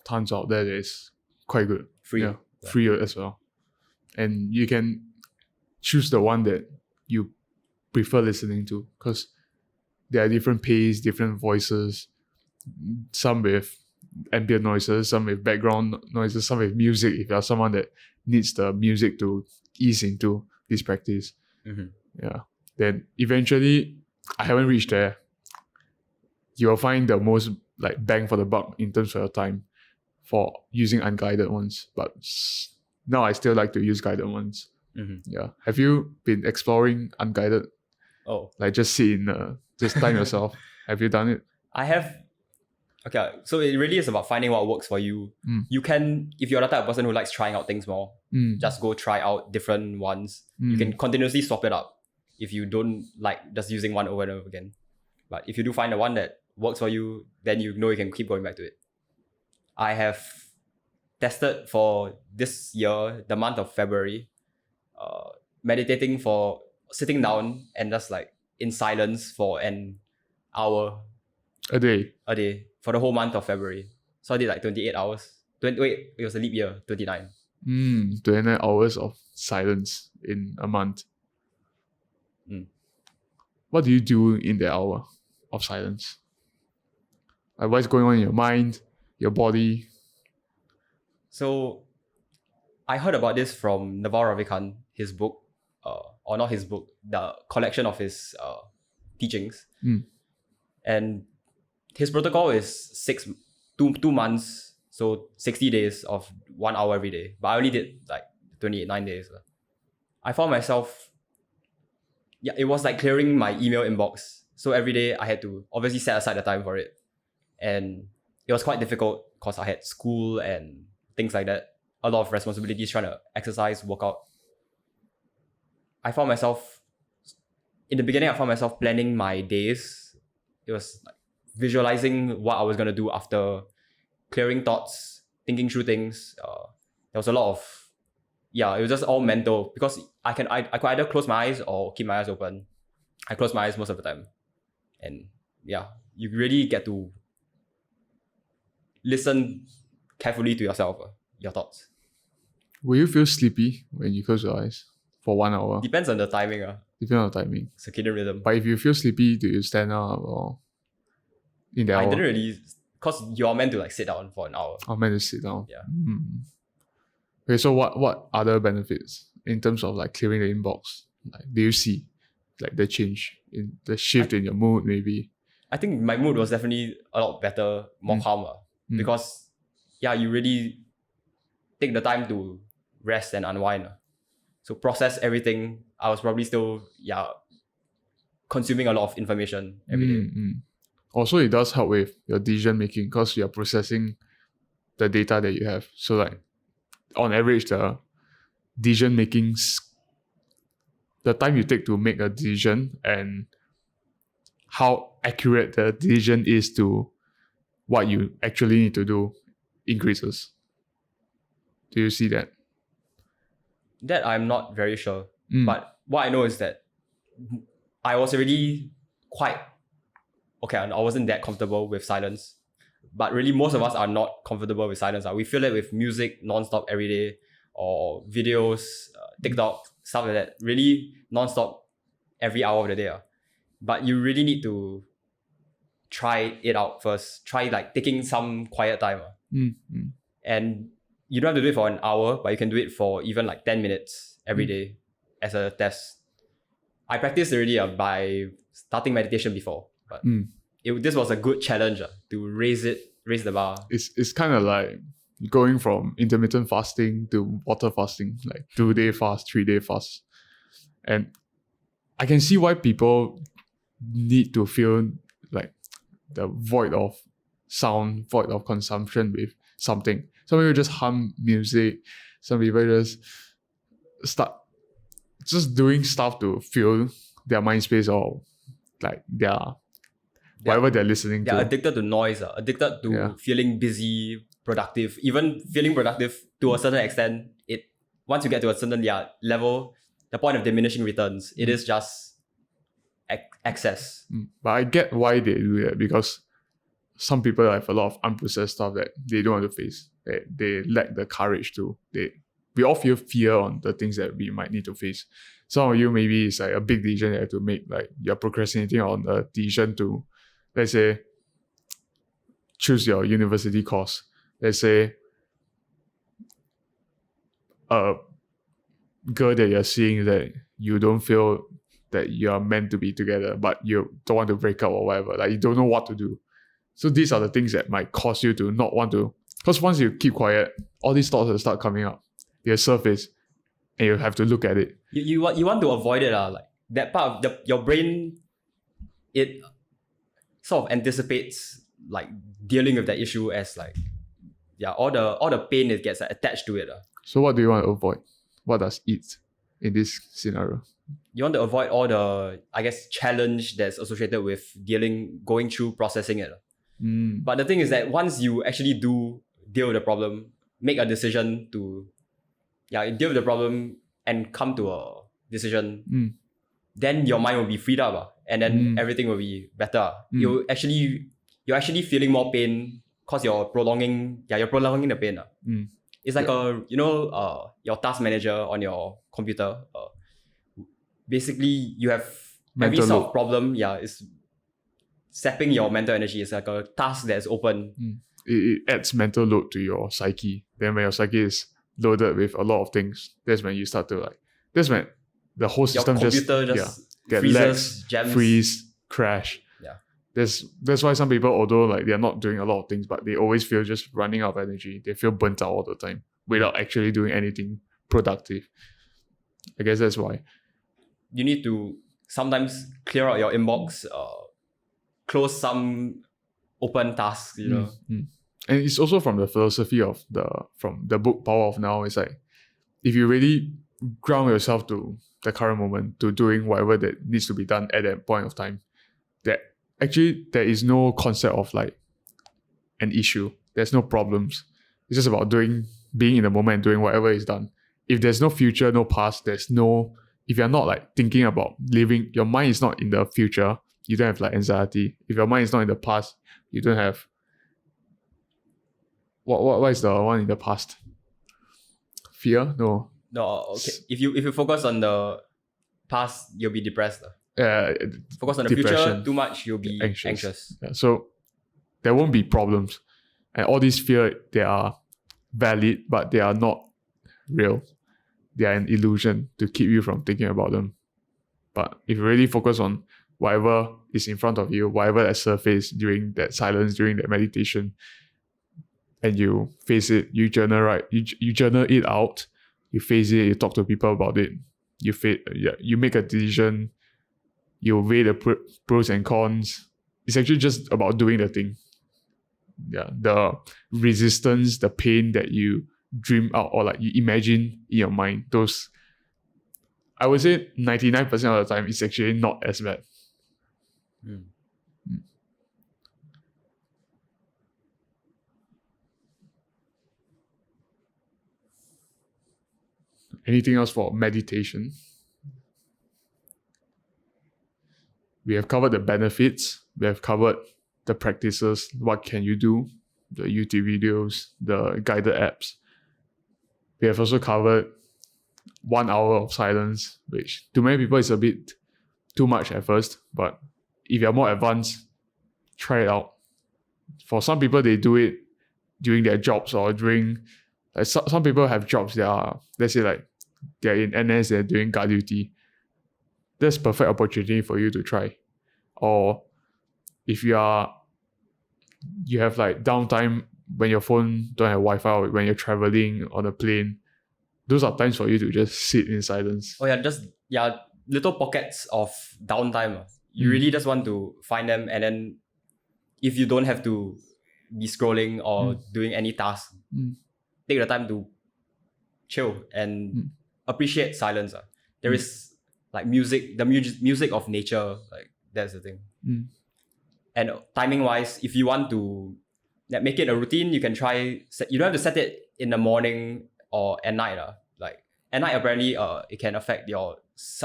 tons out there that is quite good. Free. Yeah, free as well. And you can choose the one that you prefer listening to, because there are different pace, different voices, some with ambient noises, some with background noises, some with music if you're someone that needs the music to ease into this practice. Yeah. Then eventually, I haven't reached there. You'll find the most like bang for the buck in terms of your time for using unguided ones. But now I still like to use guided ones. Yeah. Have you been exploring unguided? Like just sit in, just time yourself. Have you done it? I have. Okay, so it really is about finding what works for you. You can, if you're the type of person who likes trying out things more, just go try out different ones. You can continuously swap it up. if you don't like just using one over and over again. But if you do find the one that works for you, then you know you can keep going back to it. I have tested for this year, the month of February, meditating for sitting down and just like in silence for an hour A day. For the whole month of February. So I did like 28 hours. It was a leap year, 29. 29 hours of silence in a month. What do you do in the hour of silence? Like what's going on in your mind, your body? So I heard about this from Naval Ravikant, his book, or not his book, the collection of his teachings. And his protocol is 2 months, so 60 days of 1 hour every day. But I only did like 9 days. I found myself, it was like clearing my email inbox. So every day I had to obviously set aside the time for it. And it was quite difficult because I had school and things like that. A lot of responsibilities, trying to exercise, work out. In the beginning, I found myself planning my days. It was like visualizing what I was going to do after clearing thoughts, thinking through things. There was a lot of, it was just all mental because I could either close my eyes or keep my eyes open. I close my eyes most of the time. And you really get to listen carefully to yourself, your thoughts. Will you feel sleepy when you close your eyes for 1 hour? Depends on the timing. Depends on the timing. Circadian rhythm. But if you feel sleepy, do you stand up or in the hour? I didn't really, because you're meant to like sit down for an hour. I'm meant to sit down. Yeah. Okay, so what other benefits in terms of like clearing the inbox? Like, do you see like the change in the shift in your mood maybe? I think my mood was definitely a lot better, more calmer. Because you really take the time to rest and unwind. So process everything. I was probably still consuming a lot of information every day. Also, it does help with your decision making because you're processing the data that you have. So like on average, the decision making, the time you take to make a decision and how accurate the decision is to what you actually need to do increases. Do you see that? That I'm not very sure. But what I know is that I was already I wasn't that comfortable with silence. But really, most of us are not comfortable with silence. We feel it with music non-stop every day, or videos, TikTok, stuff like that. Really non-stop every hour of the day. But you really need to try it out first. Try like taking some quiet time. And you don't have to do it for an hour, but you can do it for even like 10 minutes every day as a test. I practiced already by starting meditation before, but this was a good challenge to raise the bar. It's kind of like going from intermittent fasting to water fasting, like 2-day fast, 3-day fast. And I can see why people need to feel like the void of sound, void of consumption with something. Some people just hum music. Some people just start just doing stuff to fill their mind space or like whatever they're listening to. They're addicted to noise, addicted to feeling busy, productive. Even feeling productive to a certain extent, once you get to a certain level, the point of diminishing returns, it is just excess. But I get why they do that, because some people have a lot of unprocessed stuff that they don't want to face. They lack the courage to. We all feel fear on the things that we might need to face. Some of you, maybe it's like a big decision you have to make, like you're procrastinating on a decision to, let's say, choose your university course. Let's say a girl that you're seeing that you don't feel that you're meant to be together, but you don't want to break up or whatever. Like you don't know what to do. So these are the things that might cause you to not want to. Because once you keep quiet, all these thoughts will start coming up. They'll surface, and you have to look at it. You want to avoid it, like that part of your brain. It sort of anticipates like dealing with that issue as like all the pain that gets attached to it. So what do you want to avoid? What does it in this scenario? you want to avoid all the, I guess, challenge that's associated with going through processing it. But the thing is that once you actually do deal with the problem, make a decision to deal with the problem and come to a decision, then your mind will be freed up, and then everything will be better. You're actually feeling more pain because you're prolonging the pain. It's like your task manager on your computer. Basically, you have Mental every sort load. of problem. It's sapping your mental energy. It's like a task that's open. It adds mental load to your psyche. Then when your psyche is loaded with a lot of things, that's when you start to that's when the whole system Your computer just get freezes, lags, jams. freeze, crash. Yeah. That's why some people, although they're not doing a lot of things, but they always feel just running out of energy. They feel burnt out all the time without actually doing anything productive. I guess that's why. You need to sometimes clear out your inbox, close some open tasks, And it's also from the philosophy of from the book Power of Now. It's like, if you really ground yourself to the current moment, to doing whatever that needs to be done at that point of time, that actually there is no concept of an issue. There's no problems. It's just about being in the moment and doing whatever is done. If there's no future, no past, if you're not thinking about living, your mind is not in the future, you don't have anxiety. If your mind is not in the past, you don't have what is the one in the past? Fear? No. No, okay. If you focus on the past, you'll be depressed. Focus on the future too much, you'll be anxious. Yeah, so there won't be problems. And all these fear, they are valid, but they are not real. They are an illusion to keep you from thinking about them. But if you really focus on whatever is in front of you, whatever that surface during that silence, during that meditation, and you face it, you journal it out, you face it, you talk to people about it, you make a decision, you weigh the pros and cons. It's actually just about doing the thing. Yeah, the resistance, the pain that you dream out or you imagine in your mind, those, I would say 99% of the time, it's actually not as bad. Anything else for meditation? We have covered the benefits. We have covered the practices. What can you do? The YouTube videos, the guided apps. We have also covered 1 hour of silence, which to many people is a bit too much at first. But if you're more advanced, try it out. For some people, they do it during their jobs or during... some people have jobs that are, let's say they're in NS, they're doing guard duty. That's perfect opportunity for you to try. Or if you have downtime when your phone don't have Wi-Fi, or when you're traveling on a plane, those are times for you to just sit in silence. Little pockets of downtime. You really just want to find them, and then if you don't have to be scrolling or doing any task, take the time to chill and appreciate silence. There is music, the music of nature, that's the thing. And timing wise, if you want to make it a routine, you can try. You don't have to set it in the morning or at night. At night, apparently, it can affect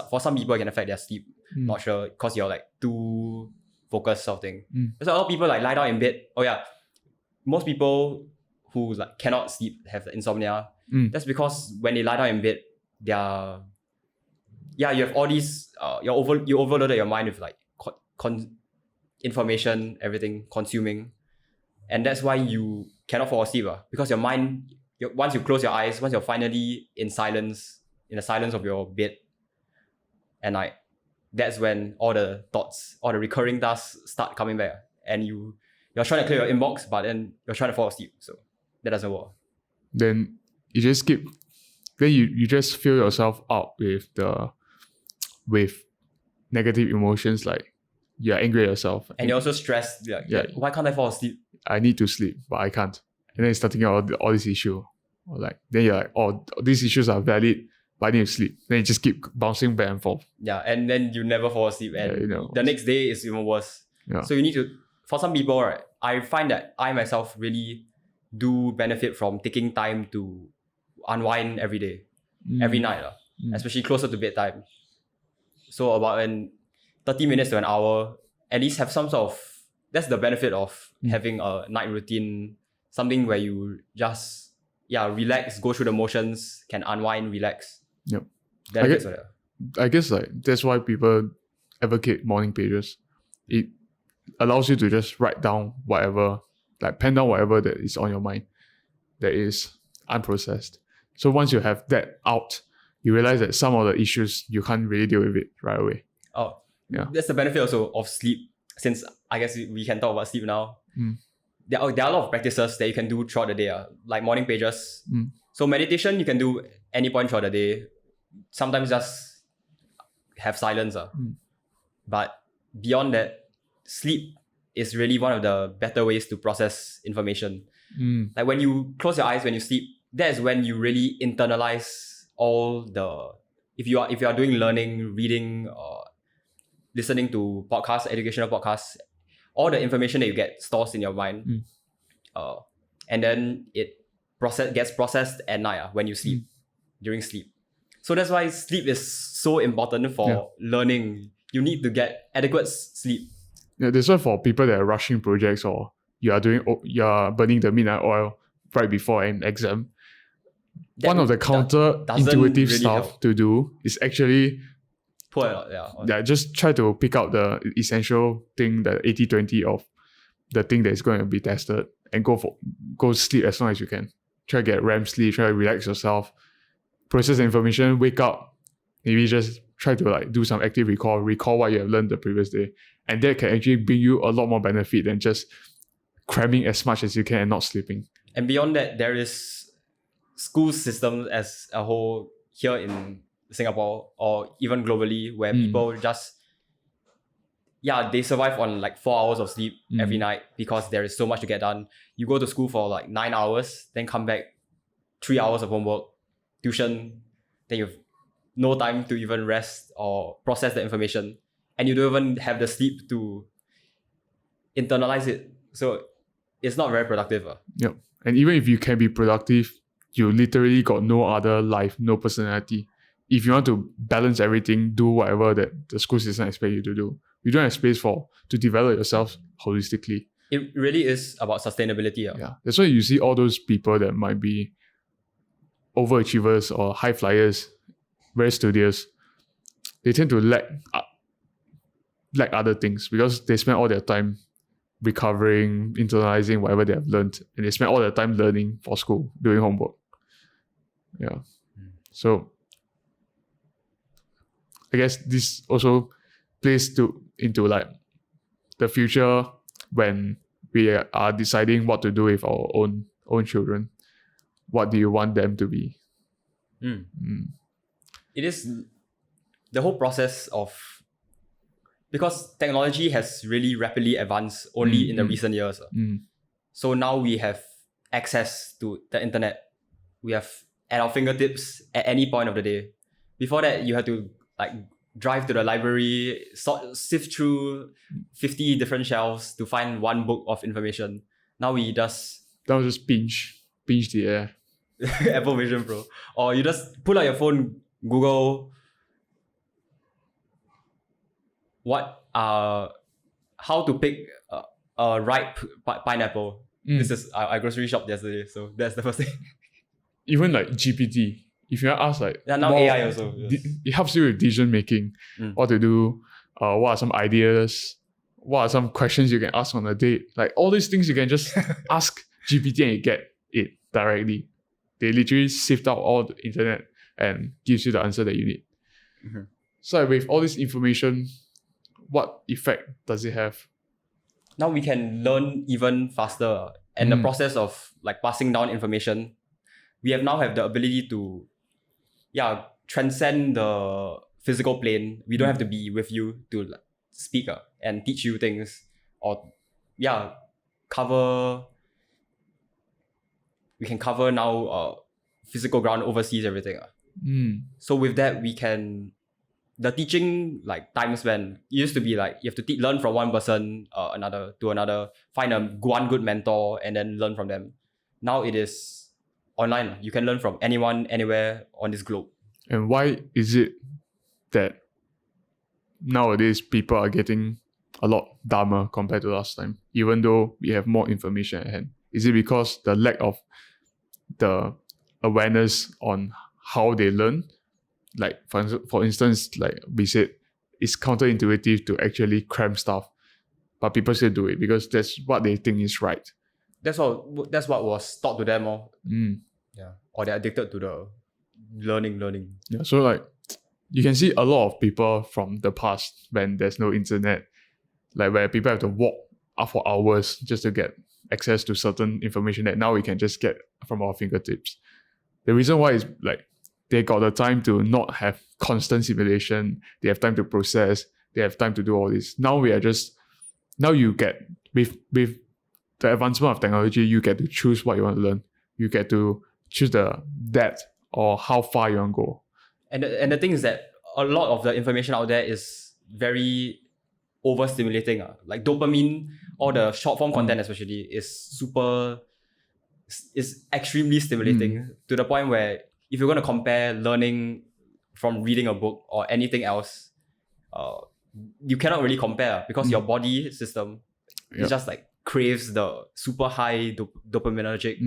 for some people, it can affect their sleep. Not sure, because you're too focused, sort of thing. So a lot of people lie down in bed. Most people who cannot sleep have insomnia. That's because when they lie down in bed, you have all these. You overloaded your mind with information, everything consuming, and that's why you cannot fall asleep. Because your mind, once you close your eyes, once you're finally in silence, in the silence of your bed, and that's when all the thoughts, all the recurring tasks start coming back, and you're trying to clear your inbox, but then you're trying to fall asleep, so that doesn't work. Then you just you just fill yourself up with negative emotions, you're angry at yourself. And you're also stressed. Why can't I fall asleep? I need to sleep, but I can't. And then you start thinking about all this issue. Then you're oh, these issues are valid. but I need to sleep. Then you just keep bouncing back and forth. Yeah, and then you never fall asleep, and the next day is even worse. Yeah. So you need to, for some people, right, I find that I myself really do benefit from taking time to unwind every day, every night, especially closer to bedtime. So about 30 minutes to an hour, at least have some sort of, that's the benefit of having a night routine, something where you just, relax, go through the motions, can unwind, relax. Yep. Benefits of that. I guess like that's why people advocate morning pages. It allows you to just write down whatever, like pen down whatever that is on your mind that is unprocessed. So once you have that out, you realize that some of the issues you can't really deal with it right away. Oh, yeah. That's the benefit also of sleep. Since I guess we can talk about sleep now. There are a lot of practices that you can do throughout the day, like morning pages. So meditation you can do any point throughout the day. Sometimes just have silence. But beyond that, sleep is really one of the better ways to process information. Like when you close your eyes, when you sleep, that is when you really internalize all the, if you are doing learning, reading, listening to podcasts, educational podcasts, all the information that you get stores in your mind. And then it gets processed at night when you sleep, during sleep. So that's why sleep is so important for learning. You need to get adequate sleep. Yeah, that's why for people that are rushing projects or you are burning the midnight oil right before an exam, one of the counter-intuitive stuff to do is actually just try to pick out the essential thing, the 80-20 of the thing that is going to be tested, and go sleep as long as you can. Try to get REM sleep, try to relax yourself, process the information, wake up, maybe just try to like do some active recall what you have learned the previous day. And that can actually bring you a lot more benefit than just cramming as much as you can and not sleeping. And beyond that, there is school systems as a whole here in Singapore or even globally where people just, they survive on like 4 hours of sleep every night because there is so much to get done. You go to school for like 9 hours, then come back, 3 hours of homework, tuition, then you've no time to even rest or process the information. And you don't even have the sleep to internalize it. So it's not very productive. Yep. And even if you can be productive, you literally got no other life, no personality. If you want to balance everything, do whatever that the school system expects you to do. You don't have space to develop yourself holistically. It really is about sustainability. Yeah. That's why you see all those people that might be overachievers or high flyers, very studious. They tend to lack other things because they spend all their time recovering, internalizing whatever they have learned, and they spend all their time learning for school, doing homework. Yeah. So I guess this also plays into like the future when we are deciding what to do with our own children. What do you want them to be? It is the whole process of, because technology has really rapidly advanced only in the recent years. So now we have access to the internet. We have at our fingertips at any point of the day. Before that, you had to like drive to the library, sift through 50 different shelves to find one book of information. Now we just pinch the air. Apple Vision Pro. Or you just pull out your phone, Google how to pick a ripe pineapple. This is I grocery shopped yesterday, so that's the first thing. Even like GPT, if you ask like now more, AI also, yes. It helps you with decision making, what to do, what are some ideas, what are some questions you can ask on a date. Like all these things you can just ask GPT and you get it directly. They literally sift out all the internet and gives you the answer that you need. So with all this information, what effect does it have? Now we can learn even faster. And the process of like passing down information, we now have the ability to transcend the physical plane. We don't have to be with you to speak and teach you things or cover. We can cover now physical ground overseas, everything. So with that, the teaching like time span used to be like you have to learn from one person, another to another, find one good mentor, and then learn from them. Now it is online. You can learn from anyone, anywhere on this globe. And why is it that nowadays people are getting a lot dumber compared to last time, even though we have more information at hand? Is it because the lack of the awareness on how they learn? Like for instance, like we said, it's counterintuitive to actually cram stuff, but people still do it because that's what they think is right. That's what was taught to them, yeah, or they're addicted to the learning. Yeah, so like you can see a lot of people from the past when there's no internet, like where people have to walk up for hours just to get access to certain information that now we can just get from our fingertips. The reason why is like they got the time to not have constant simulation. They have time to process. They have time to do all this. Now you get with the advancement of technology, you get to choose what you want to learn. You get to choose the depth or how far you want to go. And the thing is that a lot of the information out there is very overstimulating. Like dopamine, or the short form content especially, is extremely stimulating to the point where if you're going to compare learning from reading a book or anything else, you cannot really compare because your body system is just like craves the super high dopaminergic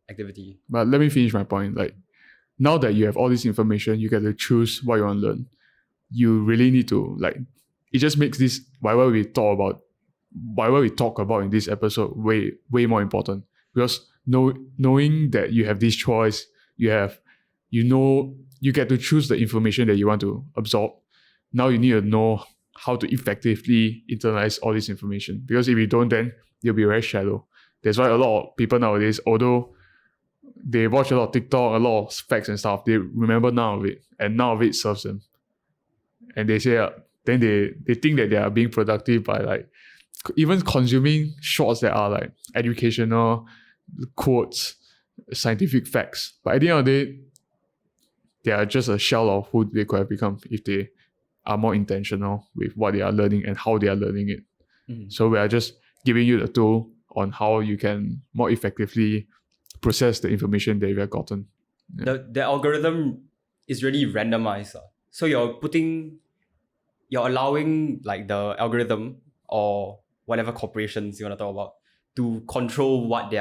activity. But let me finish my point. Like now that you have all this information, you get to choose what you want to learn. You really need to like, it just makes this whatever we talk about in this episode way more important, because knowing that you have this choice, you get to choose the information that you want to absorb. Now you need to know how to effectively internalize all this information, because if you don't, then you'll be very shallow. That's why a lot of people nowadays, although they watch a lot of TikTok, a lot of facts and stuff, they remember none of it, and none of it serves them. And they say, then they think that they are being productive by like even consuming shorts that are like educational quotes, scientific facts. But at the end of the day, they are just a shell of who they could have become if they are more intentional with what they are learning and how they are learning it. So we are just giving you the tool on how you can more effectively process the information that you have gotten. Yeah. The algorithm is really randomized. So you're allowing like the algorithm or whatever corporations you want to talk about to control what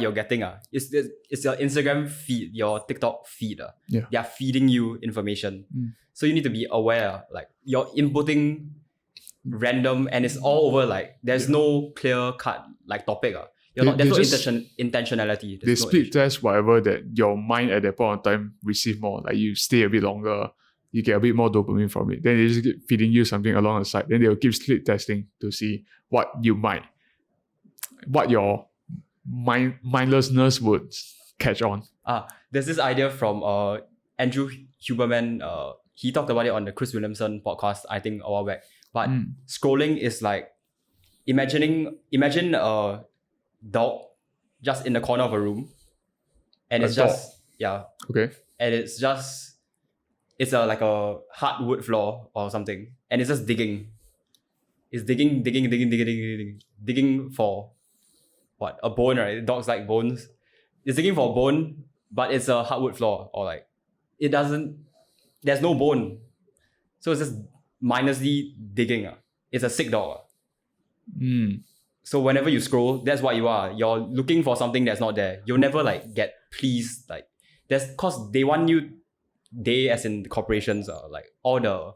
you're getting. It's your Instagram feed, your TikTok feed. They are feeding you information. So you need to be aware, like you're inputting random and it's all over, like there's no clear cut like topic. There's no intentionality. They split test whatever that your mind at that point of time receive more. Like you stay a bit longer, you get a bit more dopamine from it. Then they just keep feeding you something along the side. Then they'll keep split testing to see what your mindlessness would catch on. There's this idea from Andrew Huberman. He talked about it on the Chris Williamson podcast, I think a while back. But scrolling is like imagine a dog just in the corner of a room, and it's just okay, and it's like a hardwood floor or something, and it's just digging. It's digging for what? A bone, right? Dogs like bones. It's digging for a bone, but it's a hardwood floor, or like there's no bone, so it's just mindlessly digging. It's a sick dog. So whenever you scroll, that's what you are. You're looking for something that's not there. You'll never like get pleased. Like cause they want you. They, as in the corporations, like all the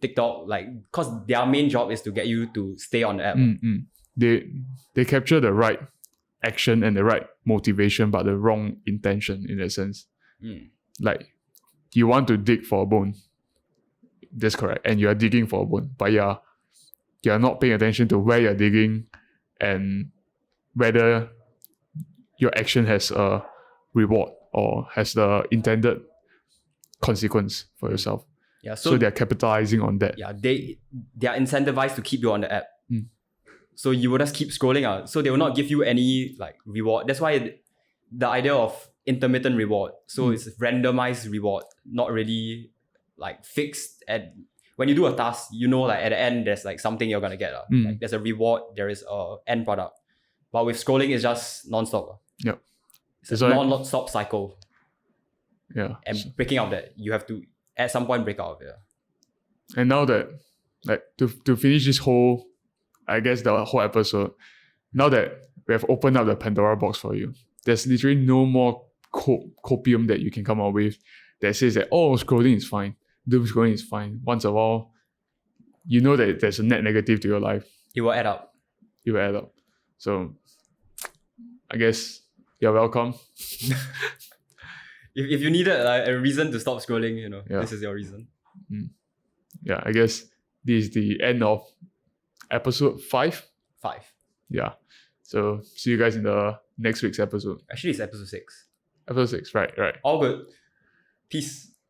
TikTok, like cause their main job is to get you to stay on the app. They capture the right action and the right motivation, but the wrong intention in that sense. Like you want to dig for a bone. That's correct. And you are digging for a bone, but you're not paying attention to where you're digging and whether your action has a reward or has the intended consequence for yourself. So they're capitalizing on that. They are incentivized to keep you on the app. So you will just keep scrolling out. So they will not give you any like reward. That's why the idea of intermittent reward. So it's randomized reward, not really like fixed. When you do a task, you know, like at the end, there's like something you're gonna get. Like there's a reward, there is a end product. But with scrolling, it's just non-stop. Yep. It's a non-stop cycle. Yeah. And breaking out that, you have to at some point break out of it. And now that, like, to finish this whole, I guess the whole episode, now that we have opened up the Pandora box for you, there's literally no more copium that you can come up with that says that, oh, scrolling is fine, doom scrolling is fine. Once in a while, you know that there's a net negative to your life. It will add up. It will add up. So, I guess you're welcome. If you needed a reason to stop scrolling, you know, this is your reason. Yeah, I guess this is the end of episode 5. 5. Yeah. So see you guys in the next week's episode. Actually, it's episode 6. Episode 6, right. All good. Peace.